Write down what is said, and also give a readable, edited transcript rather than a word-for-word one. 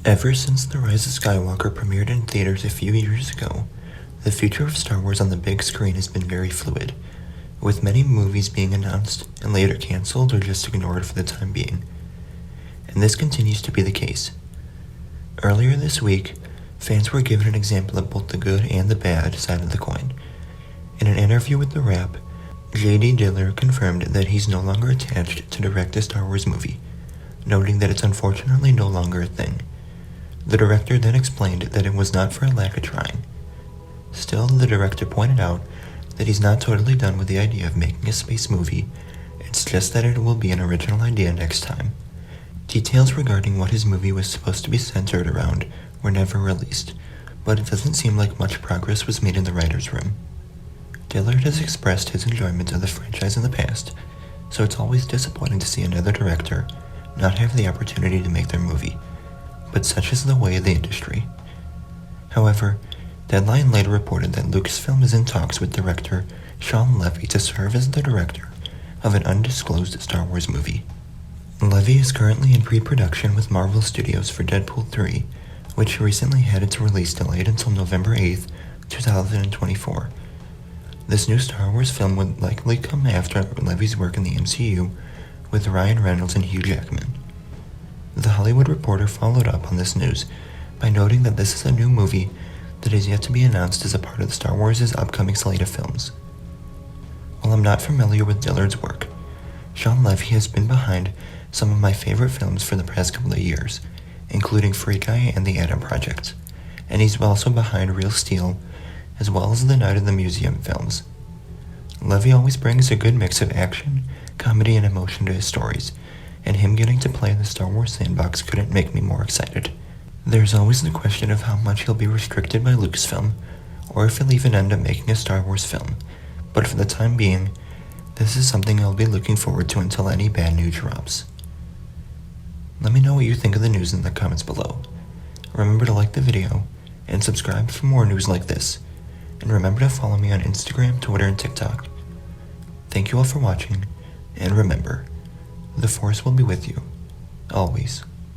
Ever since The Rise of Skywalker premiered in theaters a few years ago, the future of Star Wars on the big screen has been very fluid, with many movies being announced and later cancelled or just ignored for the time being. And this continues to be the case. Earlier this week, fans were given an example of both the good and the bad side of the coin. In an interview with The Wrap, J.D. Diller confirmed that he's no longer attached to direct a Star Wars movie, noting that it's unfortunately no longer a thing. The director then explained that it was not for a lack of trying. Still, the director pointed out that he's not totally done with the idea of making a space movie, it's just that it will be an original idea next time. Details regarding what his movie was supposed to be centered around were never released, but it doesn't seem like much progress was made in the writer's room. Dillard has expressed his enjoyment of the franchise in the past, so it's always disappointing to see another director not have the opportunity to make their movie, but such is the way of the industry. However, Deadline later reported that Lucasfilm is in talks with director Shawn Levy to serve as the director of an undisclosed Star Wars movie. Levy is currently in pre-production with Marvel Studios for Deadpool 3, which recently had its release delayed until November 8th, 2024. This new Star Wars film would likely come after Levy's work in the MCU with Ryan Reynolds and Hugh Jackman. The Hollywood Reporter followed up on this news by noting that this is a new movie that is yet to be announced as a part of Star Wars' upcoming slate of films. While I'm not familiar with Dillard's work, Shawn Levy has been behind some of my favorite films for the past couple of years, including Free Guy and The Adam Project, and he's also behind Real Steel, as well as the Night of the Museum films. Levy always brings a good mix of action, comedy, and emotion to his stories, and him getting to play in the Star Wars sandbox couldn't make me more excited. There's always the question of how much he'll be restricted by Lucasfilm, or if he'll even end up making a Star Wars film, but for the time being, this is something I'll be looking forward to until any bad news drops. Let me know what you think of the news in the comments below. Remember to like the video, and subscribe for more news like this, and remember to follow me on Instagram, Twitter, and TikTok. Thank you all for watching, and remember, the Force will be with you, always.